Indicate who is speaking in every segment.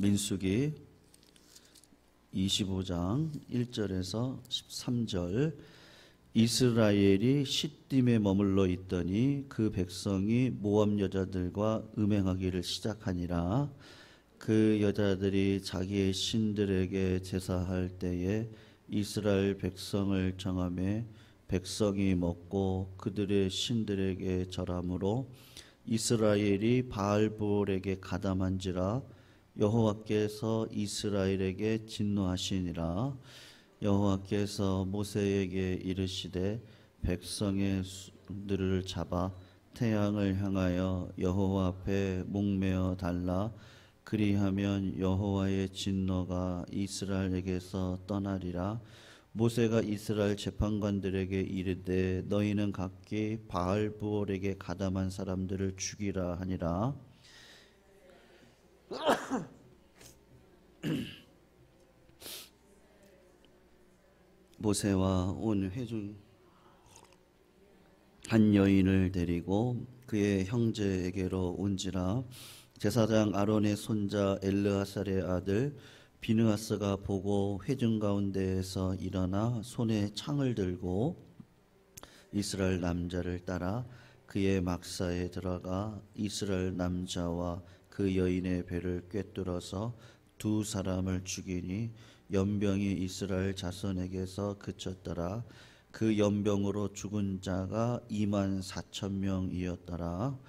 Speaker 1: 민수기 25장 1절에서 13절. 이스라엘이 시딤에 머물러 있더니 그 백성이 모압 여자들과 음행하기를 시작하니라. 그 여자들이 자기의 신들에게 제사할 때에 이스라엘 백성을 정하매 백성이 먹고 그들의 신들에게 절하므로 이스라엘이 바알볼에게 가담한지라. 여호와께서 이스라엘에게 진노하시니라. 여호와께서 모세에게 이르시되 백성의 손들을 잡아 태양을 향하여 여호와 앞에 목매어 달라. 그리하면 여호와의 진노가 이스라엘에게서 떠나리라. 모세가 이스라엘 재판관들에게 이르되 너희는 각기 바알부올에게 가담한 사람들을 죽이라 하니라. 모세와 온 회중 한 여인을 데리고 그의 형제에게로 온지라. 제사장 아론의 손자 엘르아살의 아들 비느하스가 보고 회중 가운데에서 일어나 손에 창을 들고 이스라엘 남자를 따라 그의 막사에 들어가 이스라엘 남자와 그 여인의 배를 꿰뚫어서 두 사람을 죽이니 연병이 이스라엘 자손에게서 그쳤더라. 그 연병으로 죽은 자가 24,000명이었더라.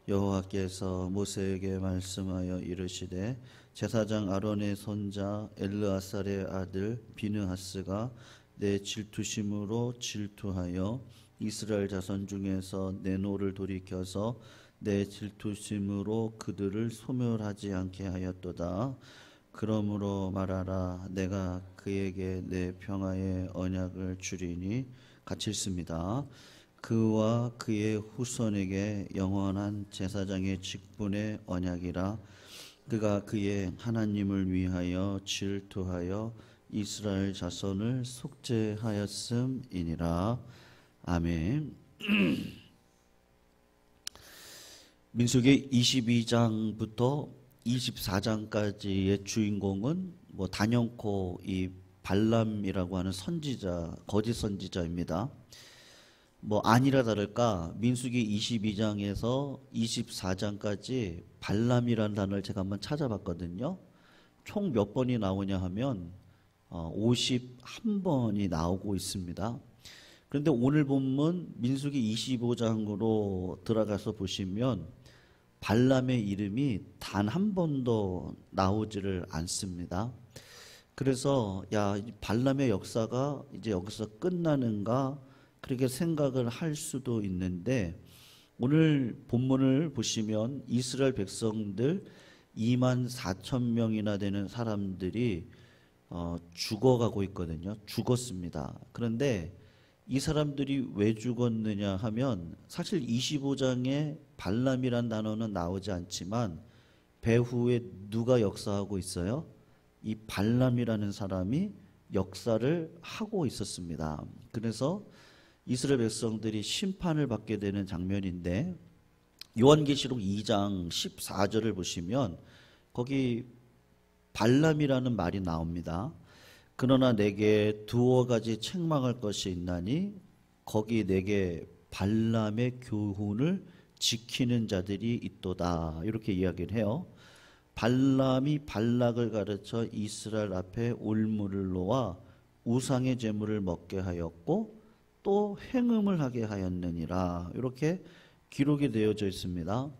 Speaker 1: 여호와께서 모세에게 말씀하여 이르시되 제사장 아론의 손자 엘르아살의 아들 비느하스가 내 질투심으로 질투하여 이스라엘 자손 중에서 내 노를 돌이켜서 내 질투심으로 그들을 소멸하지 않게 하였도다. 그러므로 말하라. 내가 그에게 내 평화의 언약을 주리니. 같이 읽습니다. 그와 그의 후손에게 영원한 제사장의 직분의 언약이라. 그가 그의 하나님을 위하여 질투하여 이스라엘 자손을 속죄하였음이니라. 아멘. 민수기 22장부터 24장까지의 주인공은 단연코 이 발람이라고 하는 선지자, 거짓 선지자입니다. 아니라 다를까 민수기 22장에서 24장까지 발람이라는 단어를 제가 한번 찾아봤거든요. 총 몇 번이 나오냐 하면 51번이 나오고 있습니다. 그런데 오늘 본문 민수기 25장으로 들어가서 보시면 발람의 이름이 단 한 번도 나오지를 않습니다. 그래서 발람의 역사가 이제 여기서 끝나는가 그렇게 생각을 할 수도 있는데, 오늘 본문을 보시면 이스라엘 백성들 24,000명이나 되는 사람들이 죽어가고 있거든요. 죽었습니다. 그런데 이 사람들이 왜 죽었느냐 하면 사실 25장에 발람이란 단어는 나오지 않지만 배후에 누가 역사하고 있어요? 이 발람이라는 사람이 역사를 하고 있었습니다. 그래서 이스라엘 백성들이 심판을 받게 되는 장면인데, 요한계시록 2장 14절을 보시면 거기 발람이라는 말이 나옵니다. 그러나 내게 두어 가지 책망할 것이 있나니 거기 내게 발람의 교훈을 지키는 자들이 있도다. 이렇게 이야기를 해요. 발람이 발락을 가르쳐 이스라엘 앞에 올무를 놓아 우상의 제물을 먹게 하였고 또 행음을 하게 하였느니라. 이렇게 기록이 되어져 있습니다.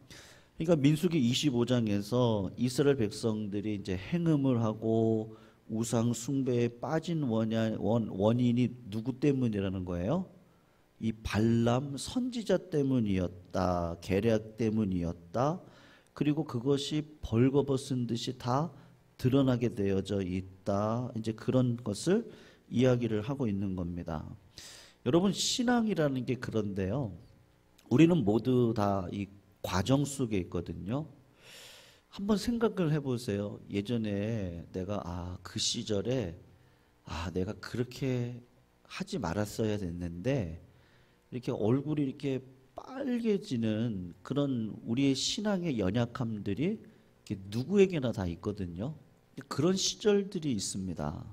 Speaker 1: 그러니까 민수기 25장에서 이스라엘 백성들이 이제 행음을 하고 우상 숭배에 빠진 원인이 누구 때문이라는 거예요? 이 발람 선지자 때문이었다. 계략 때문이었다. 그리고 그것이 벌거벗은 듯이 다 드러나게 되어져 있다. 이제 그런 것을 이야기를 하고 있는 겁니다. 여러분, 신앙이라는 게 그런데요. 우리는 모두 다 이 과정 속에 있거든요. 한번 생각을 해보세요. 예전에 내가 그 시절에 내가 그렇게 하지 말았어야 됐는데 이렇게 얼굴이 이렇게 빨개지는 그런 우리의 신앙의 연약함들이 누구에게나 다 있거든요. 그런 시절들이 있습니다.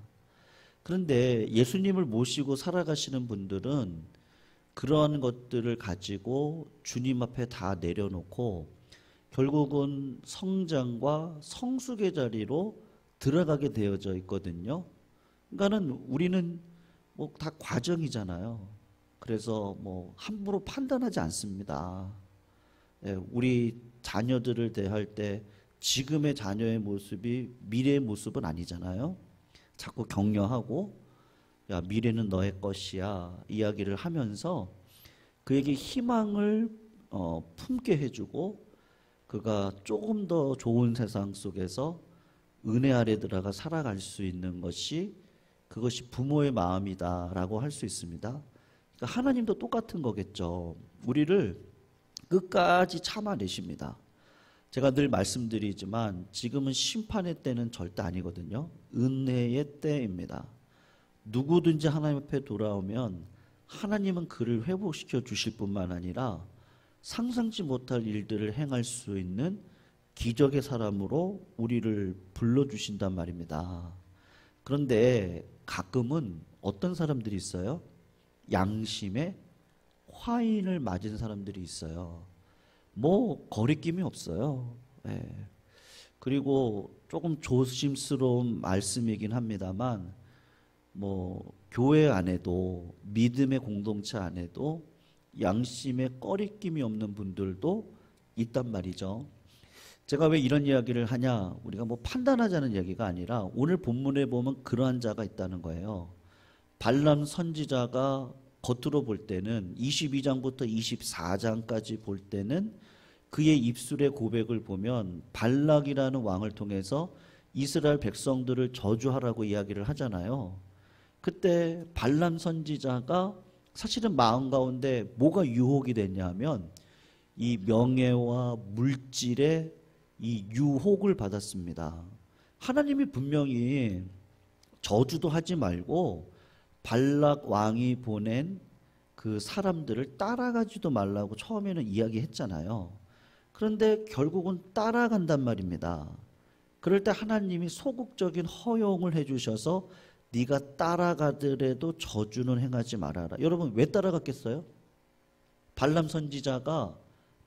Speaker 1: 그런데 예수님을 모시고 살아가시는 분들은 그러한 것들을 가지고 주님 앞에 다 내려놓고 결국은 성장과 성숙의 자리로 들어가게 되어져 있거든요. 그러니까는 우리는 뭐 다 과정이잖아요. 그래서 뭐 함부로 판단하지 않습니다. 우리 자녀들을 대할 때 지금의 자녀의 모습이 미래의 모습은 아니잖아요. 자꾸 격려하고 야 미래는 너의 것이야 이야기를 하면서 그에게 희망을 품게 해주고 그가 조금 더 좋은 세상 속에서 은혜 아래 들어가 살아갈 수 있는 것이 그것이 부모의 마음이다라고 할 수 있습니다. 그러니까 하나님도 똑같은 거겠죠. 우리를 끝까지 참아내십니다. 제가 늘 말씀드리지만 지금은 심판의 때는 절대 아니거든요. 은혜의 때입니다. 누구든지 하나님 앞에 돌아오면 하나님은 그를 회복시켜 주실 뿐만 아니라 상상치 못할 일들을 행할 수 있는 기적의 사람으로 우리를 불러주신단 말입니다. 그런데 가끔은 어떤 사람들이 있어요? 양심에 화인을 맞은 사람들이 있어요. 뭐 거리낌이 없어요. 그리고 조금 조심스러운 말씀이긴 합니다만 뭐 교회 안에도 믿음의 공동체 안에도 양심에 꺼리낌이 없는 분들도 있단 말이죠. 제가 왜 이런 이야기를 하냐, 우리가 뭐 판단하자는 이야기가 아니라 오늘 본문에 보면 그러한 자가 있다는 거예요. 발람 선지자가 겉으로 볼 때는 22장부터 24장까지 볼 때는 그의 입술의 고백을 보면 발락이라는 왕을 통해서 이스라엘 백성들을 저주하라고 이야기를 하잖아요. 그때 발람 선지자가 사실은 마음 가운데 뭐가 유혹이 됐냐면 이 명예와 물질의 이 유혹을 받았습니다. 하나님이 분명히 저주도 하지 말고 발락 왕이 보낸 그 사람들을 따라가지도 말라고 처음에는 이야기했잖아요. 그런데 결국은 따라간단 말입니다. 그럴 때 하나님이 소극적인 허용을 해주셔서 네가 따라가더라도 저주는 행하지 말아라. 여러분 왜 따라갔겠어요? 발람 선지자가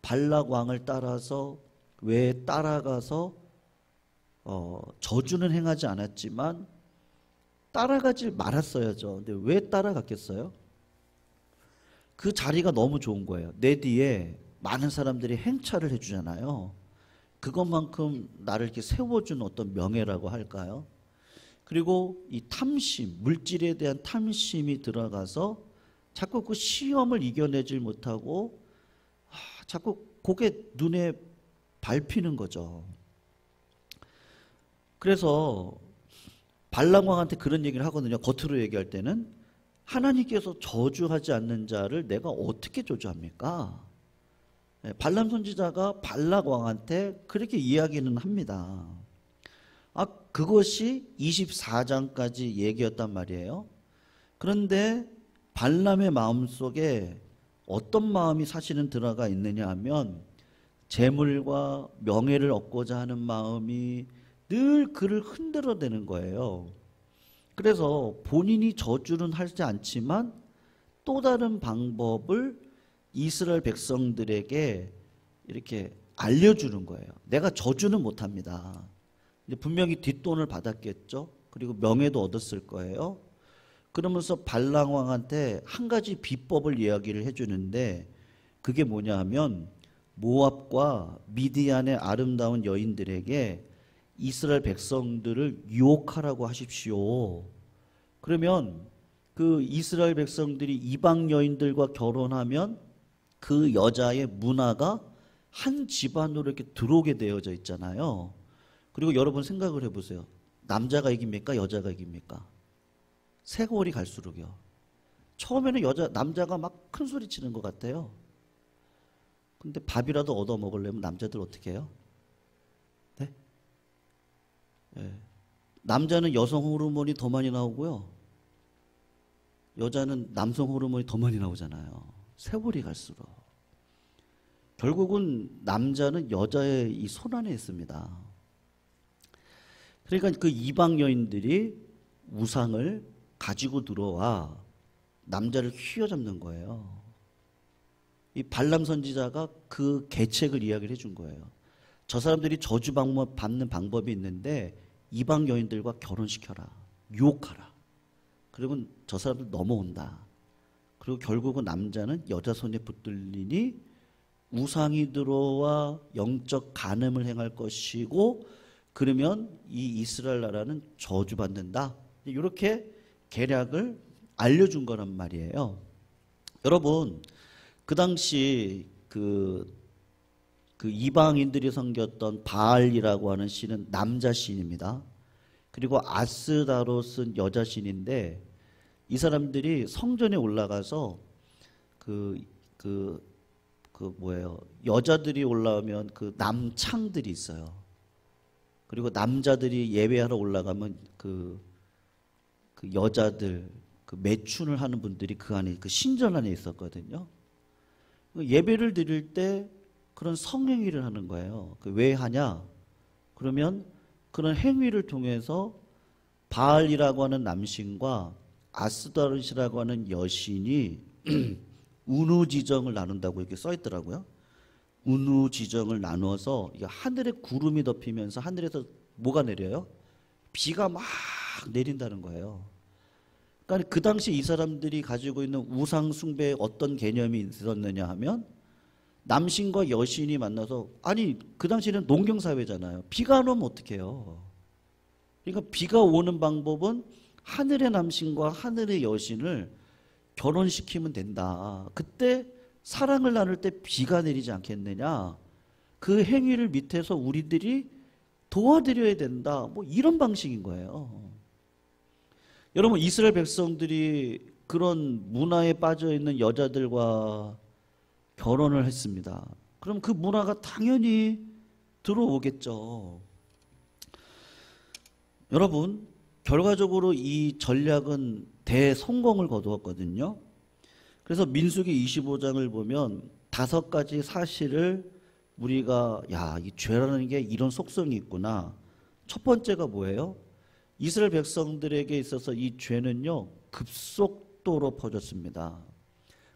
Speaker 1: 발락 왕을 따라서 왜 따라가서 저주는 행하지 않았지만 따라가지 말았어야죠. 근데 왜 따라갔겠어요? 그 자리가 너무 좋은 거예요. 내 뒤에 많은 사람들이 행차를 해주잖아요. 그것만큼 나를 이렇게 세워준 어떤 명예라고 할까요? 그리고 이 탐심, 물질에 대한 탐심이 들어가서 자꾸 그 시험을 이겨내질 못하고 자꾸 그게 눈에 밟히는 거죠. 그래서 발람 왕한테 그런 얘기를 하거든요. 겉으로 얘기할 때는 하나님께서 저주하지 않는 자를 내가 어떻게 저주합니까? 발람 선지자가 발락 왕한테 그렇게 이야기는 합니다. 그것이 24장까지 얘기였단 말이에요. 그런데 발람의 마음속에 어떤 마음이 사실은 들어가 있느냐 하면 재물과 명예를 얻고자 하는 마음이 늘 그를 흔들어대는 거예요. 그래서 본인이 저주는 하지 않지만 또 다른 방법을 이스라엘 백성들에게 이렇게 알려주는 거예요. 내가 저주는 못합니다. 분명히 뒷돈을 받았겠죠. 그리고 명예도 얻었을 거예요. 그러면서 발람 왕한테 한 가지 비법을 이야기를 해주는데 그게 뭐냐 하면 모압과 미디안의 아름다운 여인들에게 이스라엘 백성들을 유혹하라고 하십시오. 그러면 그 이스라엘 백성들이 이방 여인들과 결혼하면 그 여자의 문화가 한 집안으로 이렇게 들어오게 되어져 있잖아요. 그리고 여러분 생각을 해보세요. 남자가 이깁니까? 여자가 이깁니까? 세월이 갈수록요. 처음에는 남자가 막 큰 소리 치는 것 같아요. 근데 밥이라도 얻어 먹으려면 남자들 어떻게 해요? 네? 남자는 여성 호르몬이 더 많이 나오고요. 여자는 남성 호르몬이 더 많이 나오잖아요. 세월이 갈수록. 결국은 남자는 여자의 이 손 안에 있습니다. 그러니까 그 이방 여인들이 우상을 가지고 들어와 남자를 휘어잡는 거예요. 이 발람 선지자가 그 계책을 이야기를 해준 거예요. 저 사람들이 저주 받는 방법이 있는데 이방 여인들과 결혼시켜라. 유혹하라. 그러면 저 사람들 넘어온다. 그리고 결국은 남자는 여자 손에 붙들리니 우상이 들어와 영적 간음을 행할 것이고 그러면 이 이스라엘 나라는 저주받는다. 이렇게 계략을 알려준 거란 말이에요. 여러분, 그 당시 그 이방인들이 섬겼던 바알이라고 하는 신은 남자 신입니다. 그리고 아스다롯은 여자 신인데 이 사람들이 성전에 올라가서 여자들이 올라오면 그 남창들이 있어요. 그리고 남자들이 예배하러 올라가면 그 여자들 그 매춘을 하는 분들이 그 안에 그 신전 안에 있었거든요. 예배를 드릴 때 그런 성행위를 하는 거예요. 왜 하냐? 그러면 그런 행위를 통해서 바알이라고 하는 남신과 아스다롯이라고 하는 여신이 운우지정을 나눈다고 이렇게 써 있더라고요. 운우지정을 나누어서 하늘에 구름이 덮이면서 하늘에서 뭐가 내려요? 비가 막 내린다는 거예요. 그러니까 그 당시 이 사람들이 가지고 있는 우상 숭배에 어떤 개념이 있었느냐 하면 남신과 여신이 만나서 아니 그 당시에는 농경사회잖아요. 비가 안 오면 어떡해요? 그러니까 비가 오는 방법은 하늘의 남신과 하늘의 여신을 결혼시키면 된다. 그때 사랑을 나눌 때 비가 내리지 않겠느냐. 그 행위를 밑에서 우리들이 도와드려야 된다. 뭐 이런 방식인 거예요. 여러분 이스라엘 백성들이 그런 문화에 빠져있는 여자들과 결혼을 했습니다. 그럼 그 문화가 당연히 들어오겠죠. 여러분 결과적으로 이 전략은 대성공을 거두었거든요. 그래서 민수기 25장을 보면 5가지 사실을 우리가 이 죄라는 게 이런 속성이 있구나. 첫 번째가 뭐예요? 이스라엘 백성들에게 있어서 이 죄는요 급속도로 퍼졌습니다.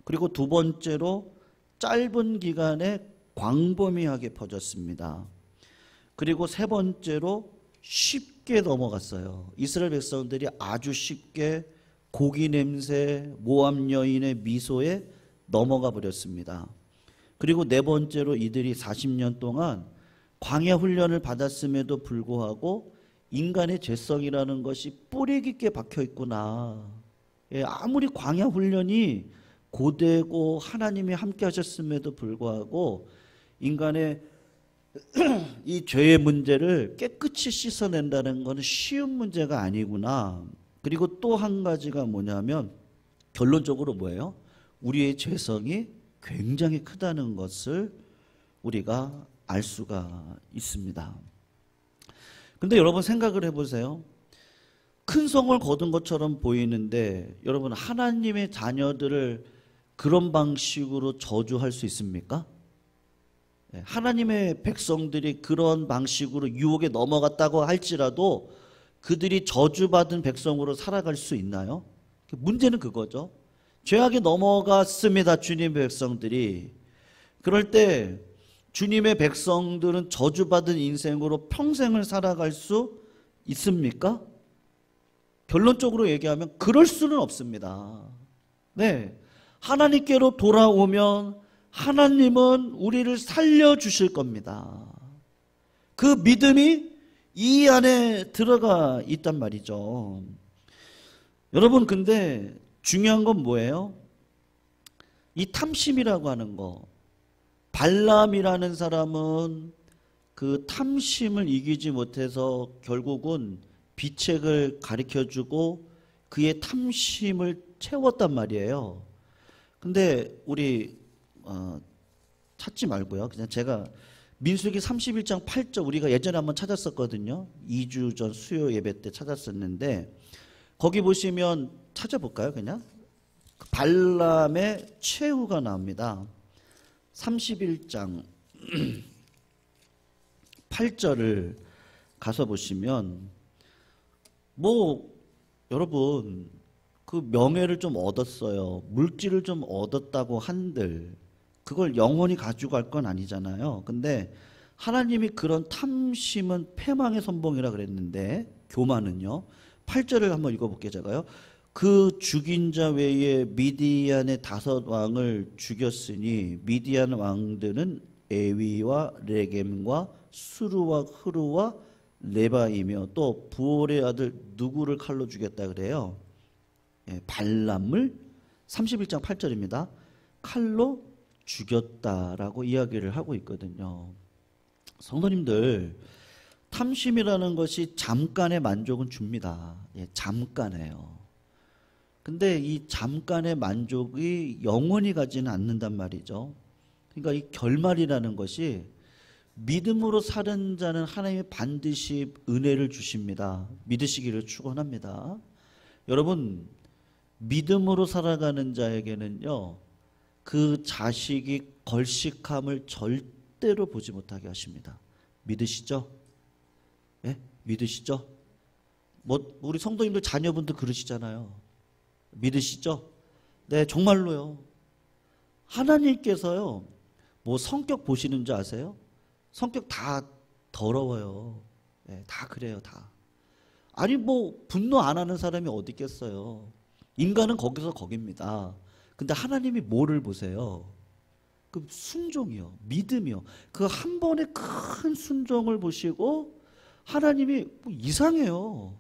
Speaker 1: 그리고 두 번째로 짧은 기간에 광범위하게 퍼졌습니다. 그리고 세 번째로 쉽게 넘어갔어요. 이스라엘 백성들이 아주 쉽게 고기 냄새, 모압 여인의 미소에 넘어가 버렸습니다. 그리고 네 번째로 이들이 40년 동안 광야 훈련을 받았음에도 불구하고 인간의 죄성이라는 것이 뿌리 깊게 박혀 있구나. 아무리 광야 훈련이 고되고 하나님이 함께 하셨음에도 불구하고 인간의 이 죄의 문제를 깨끗이 씻어낸다는 것은 쉬운 문제가 아니구나. 그리고 또 한 가지가 뭐냐면 결론적으로 뭐예요? 우리의 죄성이 굉장히 크다는 것을 우리가 알 수가 있습니다. 근데 여러분 생각을 해보세요. 큰 성을 거둔 것처럼 보이는데 여러분 하나님의 자녀들을 그런 방식으로 저주할 수 있습니까? 하나님의 백성들이 그런 방식으로 유혹에 넘어갔다고 할지라도 그들이 저주받은 백성으로 살아갈 수 있나요? 문제는 그거죠. 죄악에 넘어갔습니다. 주님의 백성들이. 그럴 때 주님의 백성들은 저주받은 인생으로 평생을 살아갈 수 있습니까? 결론적으로 얘기하면 그럴 수는 없습니다. 네, 하나님께로 돌아오면 하나님은 우리를 살려주실 겁니다. 그 믿음이 이 안에 들어가 있단 말이죠. 여러분 근데 중요한 건 뭐예요? 이 탐심이라고 하는 거. 발람이라는 사람은 그 탐심을 이기지 못해서 결국은 비책을 가르쳐주고 그의 탐심을 채웠단 말이에요. 근데 우리 찾지 말고요. 그냥 제가 민수기 31장 8절 우리가 예전에 한번 찾았었거든요. 2주 전 수요 예배 때 찾았었는데 거기 보시면 찾아볼까요? 그냥 발람의 최후가 나옵니다. 31장 8절을 가서 보시면 뭐 여러분 그 명예를 좀 얻었어요. 물질을 좀 얻었다고 한들 그걸 영원히 가지고 갈 건 아니잖아요. 근데 하나님이 그런 탐심은 패망의 선봉이라 그랬는데 교만은요. 8절을 한번 읽어볼게요. 제가요. 그 죽인 자 외에 미디안의 5왕을 죽였으니 미디안 왕들은 에위와 레겜과 수르와 흐르와 레바이며 또 부올의 아들 누구를 칼로 죽였다 그래요. 예, 발람을 31장 8절입니다. 칼로 죽였다라고 이야기를 하고 있거든요. 성도님들, 탐심이라는 것이 잠깐의 만족은 줍니다. 예, 잠깐에요. 근데 이 잠깐의 만족이 영원히 가지는 않는단 말이죠. 그러니까 이 결말이라는 것이 믿음으로 사는 자는 하나님이 반드시 은혜를 주십니다. 믿으시기를 축원합니다. 여러분, 믿음으로 살아가는 자에게는요, 그 자식이 걸식함을 절대로 보지 못하게 하십니다. 믿으시죠? 예? 믿으시죠? 뭐 우리 성도님들 자녀분들 그러시잖아요. 믿으시죠? 네, 정말로요. 하나님께서요, 뭐 성격 보시는 줄 아세요? 성격 다 더러워요. 네, 다 그래요, 다. 아니 뭐 분노 안 하는 사람이 어디 있겠어요. 인간은 거기서 거깁니다. 근데 하나님이 뭐를 보세요? 그 순종이요, 믿음이요. 그 한 번의 큰 순종을 보시고 하나님이 뭐 이상해요.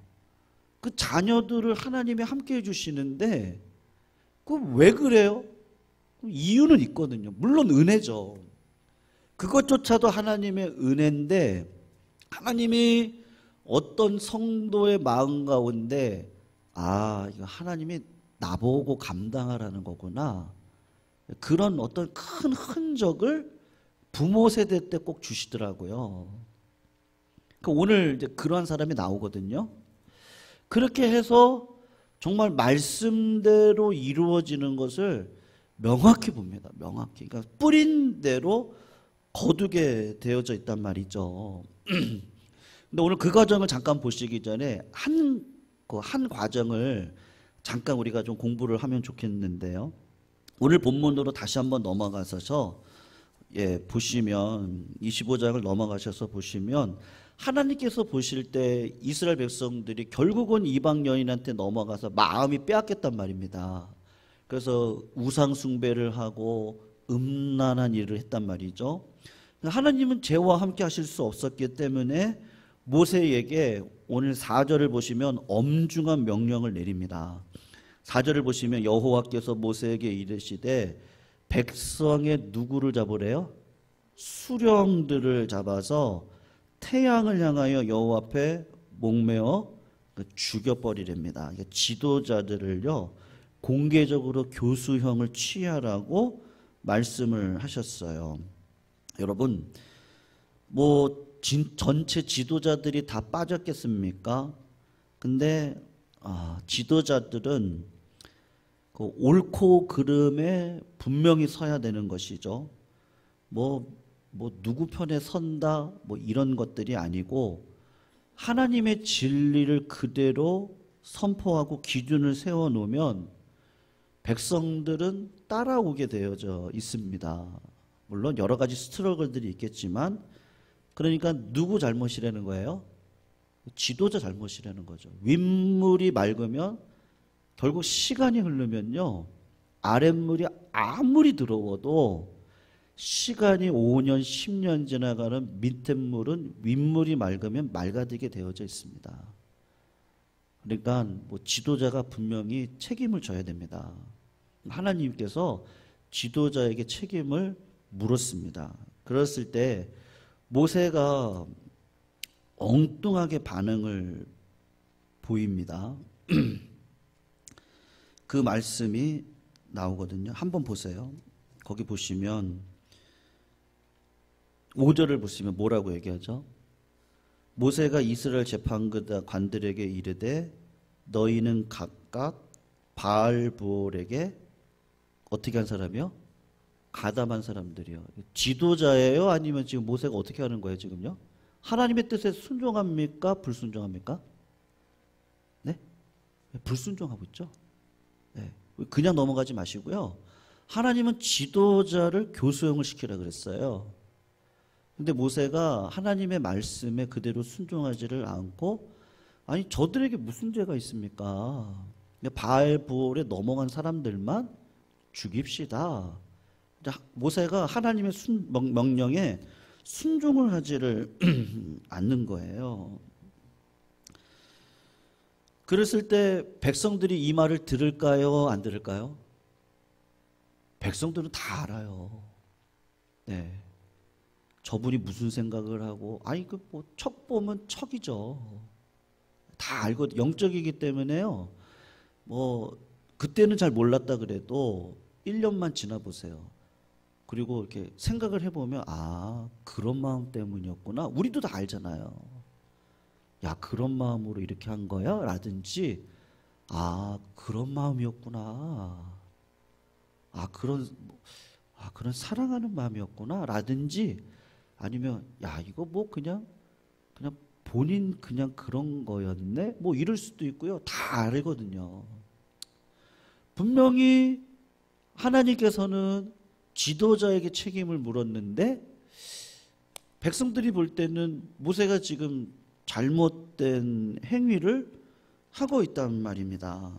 Speaker 1: 그 자녀들을 하나님이 함께 해주시는데 그 왜 그래요? 이유는 있거든요. 물론 은혜죠. 그것조차도 하나님의 은혜인데 하나님이 어떤 성도의 마음 가운데 아, 이거 하나님이 나보고 감당하라는 거구나. 그런 어떤 큰 흔적을 부모 세대 때 꼭 주시더라고요. 오늘 이제 그러한 사람이 나오거든요. 그렇게 해서 정말 말씀대로 이루어지는 것을 명확히 봅니다. 명확히. 그러니까 뿌린 대로 거두게 되어져 있단 말이죠. 근데 오늘 그 과정을 잠깐 보시기 전에 한 과정을 잠깐 우리가 좀 공부를 하면 좋겠는데요. 오늘 본문으로 다시 한번 넘어가셔서 보시면 25장을 넘어가셔서 보시면 하나님께서 보실 때 이스라엘 백성들이 결국은 이방 여인한테 넘어가서 마음이 빼앗겼단 말입니다. 그래서 우상 숭배를 하고 음란한 일을 했단 말이죠. 하나님은 죄와 함께 하실 수 없었기 때문에 모세에게 오늘 4절을 보시면 엄중한 명령을 내립니다. 4절을 보시면 여호와께서 모세에게 이르시되 백성의 누구를 잡으래요? 수령들을 잡아서 태양을 향하여 여호와 앞에 목매어 죽여버리랍니다. 지도자들을요 공개적으로 교수형을 취하라고 말씀을 하셨어요. 여러분, 뭐 전체 지도자들이 다 빠졌겠습니까? 근데 지도자들은 그 옳고 그름에 분명히 서야 되는 것이죠. 뭐 누구 편에 선다 뭐 이런 것들이 아니고 하나님의 진리를 그대로 선포하고 기준을 세워 놓으면 백성들은 따라오게 되어져 있습니다. 물론 여러 가지 스트러글들이 있겠지만 그러니까 누구 잘못이라는 거예요? 지도자 잘못이라는 거죠. 윗물이 맑으면 결국 시간이 흐르면요 아랫물이 아무리 더러워도 시간이 5년 10년 지나가는 밑에 물은 윗물이 맑으면 맑아지게 되어져 있습니다. 그러니까 뭐 지도자가 분명히 책임을 져야 됩니다. 하나님께서 지도자에게 책임을 물었습니다. 그랬을 때 모세가 엉뚱하게 반응을 보입니다. 그 말씀이 나오거든요. 한번 보세요. 거기 보시면 5절을 보시면 뭐라고 얘기하죠? 모세가 이스라엘 재판관들에게 이르되 너희는 각각 바알볼에게 어떻게 한 사람이요? 가담한 사람들이요. 지도자예요? 아니면 지금 모세가 어떻게 하는 거예요? 지금요? 하나님의 뜻에 순종합니까? 불순종합니까? 불순종하고 있죠. 네. 그냥 넘어가지 마시고요. 하나님은 지도자를 교수형을 시키라 그랬어요. 근데 모세가 하나님의 말씀에 그대로 순종하지를 않고, 아니 저들에게 무슨 죄가 있습니까? 바알보올에 넘어간 사람들만 죽입시다. 모세가 하나님의 명령에 순종을 하지를 않는 거예요. 그랬을 때 백성들이 이 말을 들을까요? 안 들을까요? 백성들은 다 알아요. 네. 저분이 무슨 생각을 하고, 아니 그 뭐 척 보면 척이죠. 다 알거든. 영적이기 때문에요. 뭐 그때는 잘 몰랐다 그래도 1년만 지나 보세요. 그리고 이렇게 생각을 해보면, 아 그런 마음 때문이었구나. 우리도 다 알잖아요. 야 그런 마음으로 이렇게 한 거야? 라든지, 아 그런 마음이었구나. 아 그런 사랑하는 마음이었구나. 라든지, 아니면 야 이거 뭐 그냥 본인 그냥 그런 거였네. 뭐 이럴 수도 있고요. 다 알거든요. 분명히 하나님께서는 지도자에게 책임을 물었는데, 백성들이 볼 때는 모세가 지금 잘못된 행위를 하고 있단 말입니다.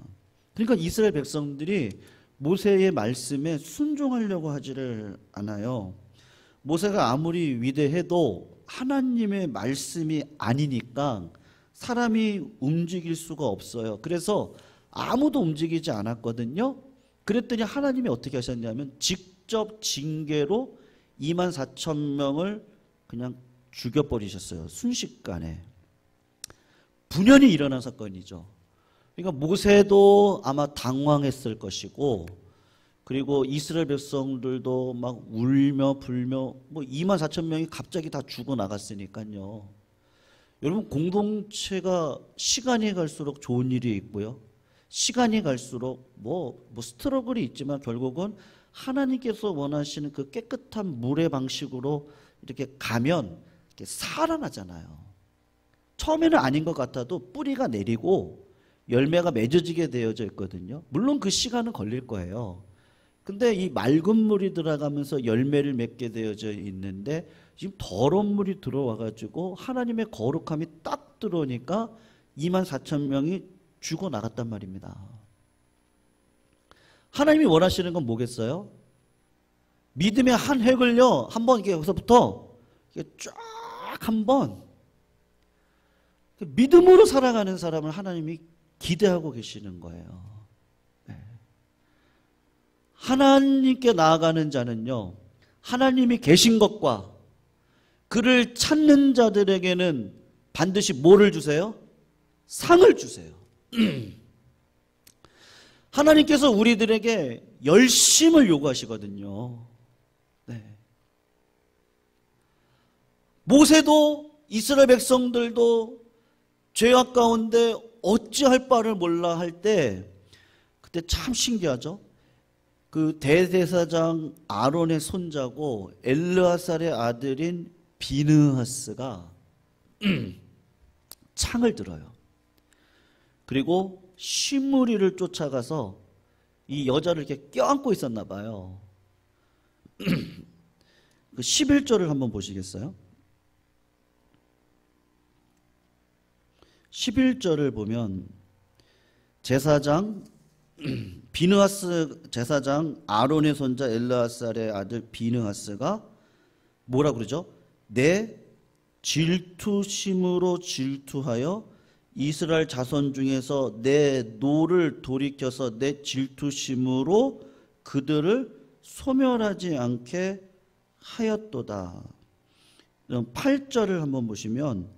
Speaker 1: 그러니까 이스라엘 백성들이 모세의 말씀에 순종하려고 하지를 않아요. 모세가 아무리 위대해도 하나님의 말씀이 아니니까 사람이 움직일 수가 없어요. 그래서 아무도 움직이지 않았거든요. 그랬더니 하나님이 어떻게 하셨냐면 직접 징계로 24,000명을 그냥 죽여버리셨어요. 순식간에. 분연히 일어난 사건이죠. 그러니까 모세도 아마 당황했을 것이고, 그리고 이스라엘 백성들도 막 울며 불며, 뭐 24,000명이 갑자기 다 죽어나갔으니까요. 여러분, 공동체가 시간이 갈수록 좋은 일이 있고요, 시간이 갈수록 뭐 스트러글이 있지만 결국은 하나님께서 원하시는 그 깨끗한 물의 방식으로 이렇게 가면 이렇게 살아나잖아요. 처음에는 아닌 것 같아도 뿌리가 내리고 열매가 맺어지게 되어져 있거든요. 물론 그 시간은 걸릴 거예요. 근데 이 맑은 물이 들어가면서 열매를 맺게 되어져 있는데, 지금 더러운 물이 들어와 가지고 하나님의 거룩함이 딱 들어오니까 24,000명이 죽어나갔단 말입니다. 하나님이 원하시는 건 뭐겠어요? 믿음의 한 획을요, 한번 이렇게 여기서부터 쫙 한번 믿음으로 살아가는 사람을 하나님이 기대하고 계시는 거예요. 네. 하나님께 나아가는 자는요, 하나님이 계신 것과 그를 찾는 자들에게는 반드시 뭐를 주세요? 상을 주세요. 하나님께서 우리들에게 열심을 요구하시거든요. 네. 모세도 이스라엘 백성들도 죄악 가운데 어찌할 바를 몰라 할 때, 그때 참 신기하죠. 그 대제사장 아론의 손자고 엘르아살의 아들인 비느하스가 창을 들어요. 그리고 시므리를 쫓아가서 이 여자를 이렇게 껴안고 있었나 봐요. 그 11절을 한번 보시겠어요? 11절을 보면 제사장 비느하스, 제사장 아론의 손자 엘르아살의 아들 비느하스가 뭐라 그러죠? 내 질투심으로 질투하여 이스라엘 자손 중에서 내 노를 돌이켜서 내 질투심으로 그들을 소멸하지 않게 하였도다. 8절을 한번 보시면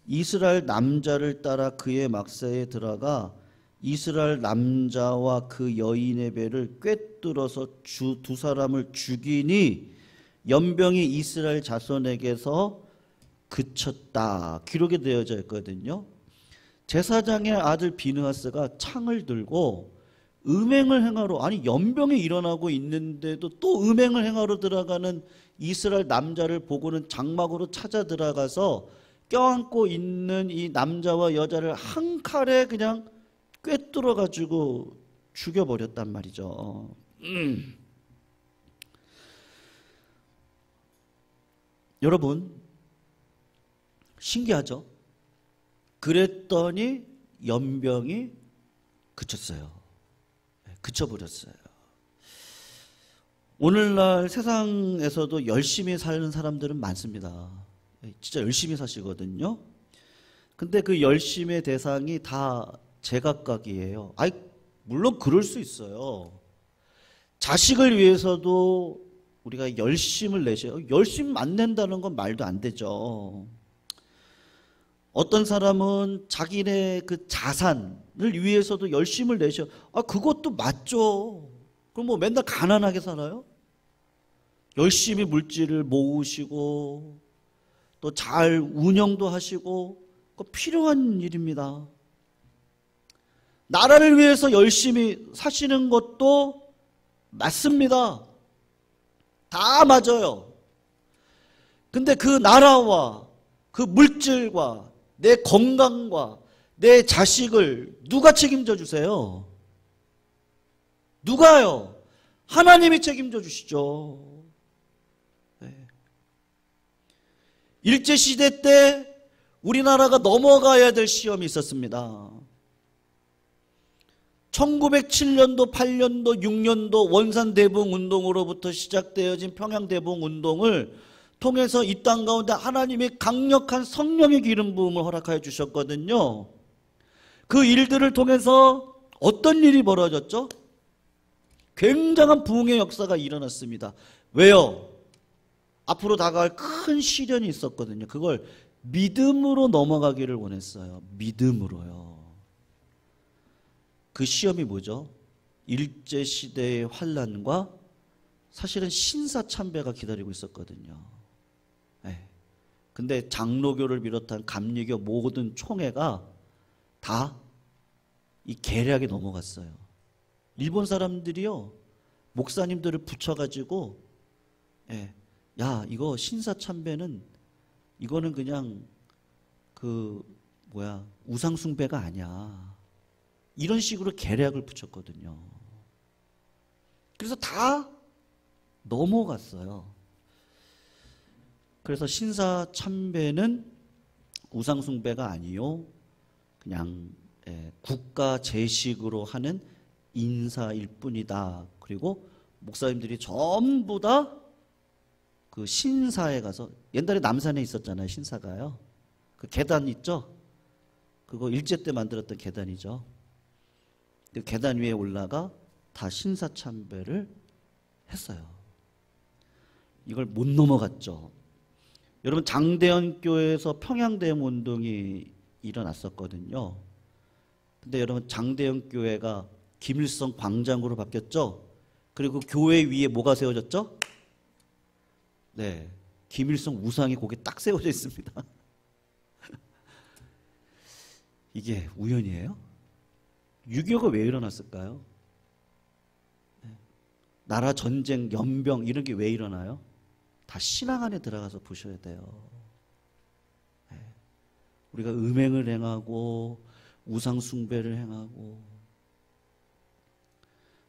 Speaker 1: 이스라엘 남자를 따라 그의 막사에 들어가 이스라엘 남자와 그 여인의 배를 꿰뚫어서 두 사람을 죽이니 연병이 이스라엘 자손에게서 그쳤다. 기록이 되어져 있거든요. 제사장의 아들 비느하스가 창을 들고 음행을 행하러, 아니 연병이 일어나고 있는데도 또 음행을 행하러 들어가는 이스라엘 남자를 보고는 장막으로 찾아 들어가서 껴안고 있는 이 남자와 여자를 한 칼에 그냥 꿰뚫어 가지고 죽여버렸단 말이죠. 여러분 신기하죠? 그랬더니 연병이 그쳤어요. 그쳐버렸어요. 오늘날 세상에서도 열심히 사는 사람들은 많습니다. 진짜 열심히 사시거든요. 근데 그 열심의 대상이 다 제각각이에요. 아이, 물론 그럴 수 있어요. 자식을 위해서도 우리가 열심을 내셔요. 열심 안 낸다는 건 말도 안 되죠. 어떤 사람은 자기네 그 자산을 위해서도 열심을 내셔. 아, 그것도 맞죠. 그럼 뭐 맨날 가난하게 살아요? 열심히 물질을 모으시고 또 잘 운영도 하시고 그거 필요한 일입니다. 나라를 위해서 열심히 사시는 것도 맞습니다. 다 맞아요. 근데 그 나라와 그 물질과 내 건강과 내 자식을 누가 책임져 주세요? 누가요? 하나님이 책임져 주시죠. 네. 일제시대 때 우리나라가 넘어가야 될 시험이 있었습니다. 1907년도, 8년도, 6년도 원산대붕운동으로부터 시작되어진 평양대붕운동을 통해서 이 땅 가운데 하나님이 강력한 성령의 기름 부음을 허락하여 주셨거든요. 그 일들을 통해서 어떤 일이 벌어졌죠? 굉장한 부흥의 역사가 일어났습니다. 왜요? 앞으로 다가갈 큰 시련이 있었거든요. 그걸 믿음으로 넘어가기를 원했어요. 믿음으로요. 그 시험이 뭐죠? 일제시대의 환란과 사실은 신사참배가 기다리고 있었거든요. 네. 근데 장로교를 비롯한 감리교 모든 총회가 다 이 계략에 넘어갔어요. 일본 사람들이요, 목사님들을 붙여가지고, 야, 이거 신사참배는, 이거는 그냥, 우상숭배가 아니야. 이런 식으로 계략을 붙였거든요. 그래서 다 넘어갔어요. 그래서 신사참배는 우상숭배가 아니요, 그냥 국가 제식으로 하는 인사일 뿐이다. 그리고 목사님들이 전부 다 그 신사에 가서, 옛날에 남산에 있었잖아요, 신사가요. 그 계단 있죠? 그거 일제 때 만들었던 계단이죠. 그 계단 위에 올라가 다 신사참배를 했어요. 이걸 못 넘어갔죠. 여러분, 장대현 교회에서 평양대응 운동이 일어났었거든요. 근데 여러분, 장대현 교회가 김일성 광장으로 바뀌었죠. 그리고 교회 위에 뭐가 세워졌죠? 네, 김일성 우상이 거기 딱 세워져 있습니다. 이게 우연이에요? 6.25가 왜 일어났을까요? 나라 전쟁, 연병 이런 게 왜 일어나요? 다 신앙 안에 들어가서 보셔야 돼요. 우리가 음행을 행하고 우상 숭배를 행하고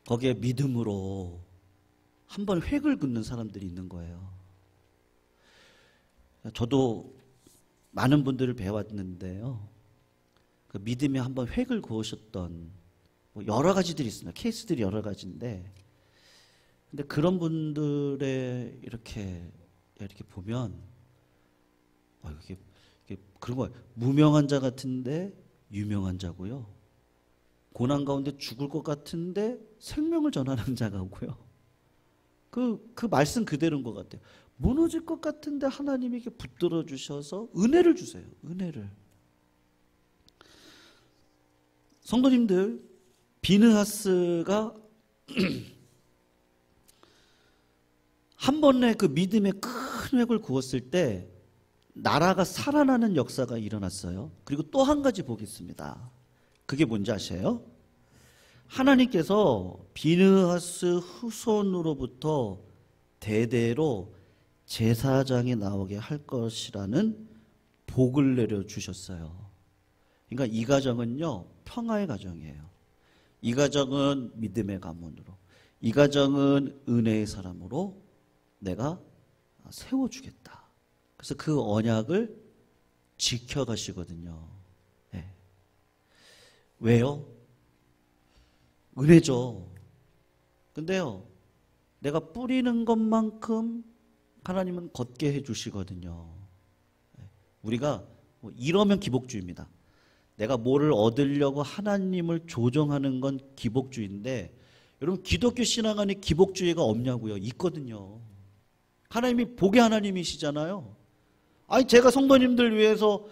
Speaker 1: 거기에 믿음으로 한번 획을 긋는 사람들이 있는 거예요. 저도 많은 분들을 배웠는데요, 그 믿음에 한번 획을 그으셨던 여러 가지들이 있습니다. 케이스들이 여러 가지인데, 근데 그런 분들의 이렇게 보면 이게 그런 거예요. 무명한 자 같은데 유명한 자고요. 고난 가운데 죽을 것 같은데 생명을 전하는 자가 오고요. 그 말씀 그대로인 것 같아요. 무너질 것 같은데 하나님이 이렇게 붙들어 주셔서 은혜를 주세요. 은혜를. 성도님들, 비느하스가 한 번에 그 믿음의 큰 획을 그었을 때 나라가 살아나는 역사가 일어났어요. 그리고 또 한 가지 보겠습니다. 그게 뭔지 아세요? 하나님께서 비느하스 후손으로부터 대대로 제사장이 나오게 할 것이라는 복을 내려주셨어요. 그러니까 이 가정은요, 평화의 가정이에요. 이 가정은 믿음의 가문으로, 이 가정은 은혜의 사람으로 내가 세워주겠다. 그래서 그 언약을 지켜가시거든요. 네. 왜요? 은혜죠. 근데요, 내가 뿌리는 것만큼 하나님은 걷게 해주시거든요. 우리가 이러면 기복주의입니다. 내가 뭐를 얻으려고 하나님을 조정하는 건 기복주의인데, 여러분 기독교 신앙 안에 기복주의가 없냐고요? 있거든요. 하나님이 복의 하나님이시잖아요. 아니 제가 성도님들 위해서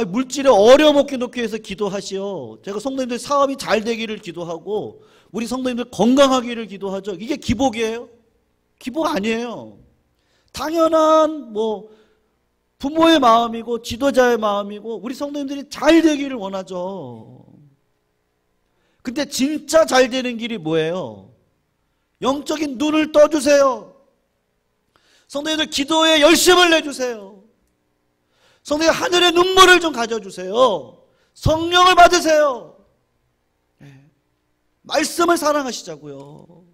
Speaker 1: 물질에 어려먹게 놓기 위해서 기도하시오. 제가 성도님들 사업이 잘 되기를 기도하고 우리 성도님들 건강하기를 기도하죠. 이게 기복이에요? 기복 아니에요. 당연한 부모의 마음이고 지도자의 마음이고 우리 성도님들이 잘 되기를 원하죠. 근데 진짜 잘 되는 길이 뭐예요? 영적인 눈을 떠주세요. 성도님들 기도에 열심을 내주세요. 성도님 하늘의 눈물을 좀 가져주세요. 성령을 받으세요. 네. 말씀을 사랑하시자고요.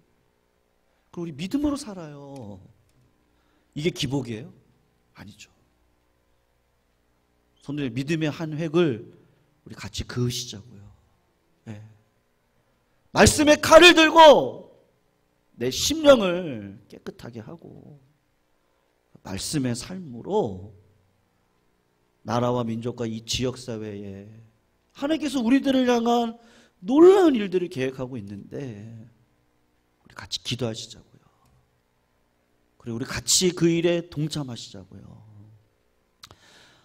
Speaker 1: 그리고 우리 믿음으로 살아요. 이게 기복이에요? 아니죠. 성도님 믿음의 한 획을 우리 같이 그으시자고요. 네. 말씀의 칼을 들고 내 심령을 깨끗하게 하고 말씀의 삶으로 나라와 민족과 이 지역사회에 하나님께서 우리들을 향한 놀라운 일들을 계획하고 있는데 우리 같이 기도하시자고요. 그리고 우리 같이 그 일에 동참하시자고요.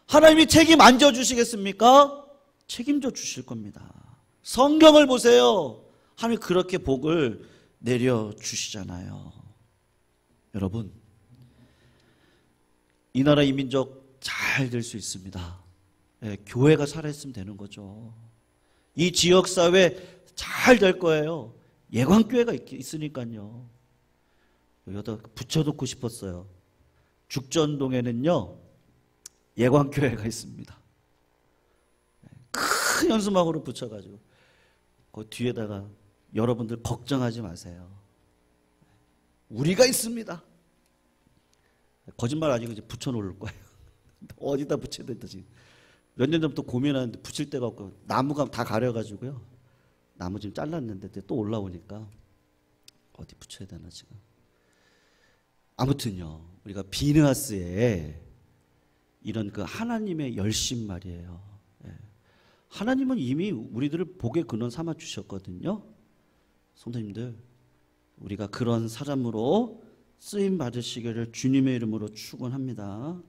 Speaker 1: 하나님이 책임 안 져주시겠습니까? 책임져 주실 겁니다. 성경을 보세요. 하나님이 그렇게 복을 내려주시잖아요. 여러분, 이 나라 이 민족 잘 될 수 있습니다. 네, 교회가 살아있으면 되는 거죠. 이 지역사회 잘 될 거예요. 예광교회가 있으니까요. 여기다 붙여놓고 싶었어요. 죽전동에는요 예광교회가 있습니다. 큰 현수막으로 붙여가지고 그 뒤에다가 여러분들 걱정하지 마세요. 우리가 있습니다. 거짓말 아니고 이제 붙여놓을 거예요. 어디다 붙여야 된다 지금. 몇 년 전부터 고민하는데 붙일 데가 없고 나무가 다 가려가지고요. 나무 지금 잘랐는데 또 올라오니까 어디 붙여야 되나 지금. 아무튼요, 우리가 비느하스에 이런 그 하나님의 열심 말이에요. 예. 하나님은 이미 우리들을 복의 근원 삼아 주셨거든요. 성도님들, 우리가 그런 사람으로 쓰임 받으시기를 주님의 이름으로 축원합니다.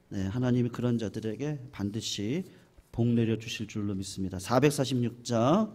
Speaker 1: 네, 하나님이 그런 자들에게 반드시 복 내려 주실 줄로 믿습니다. 446장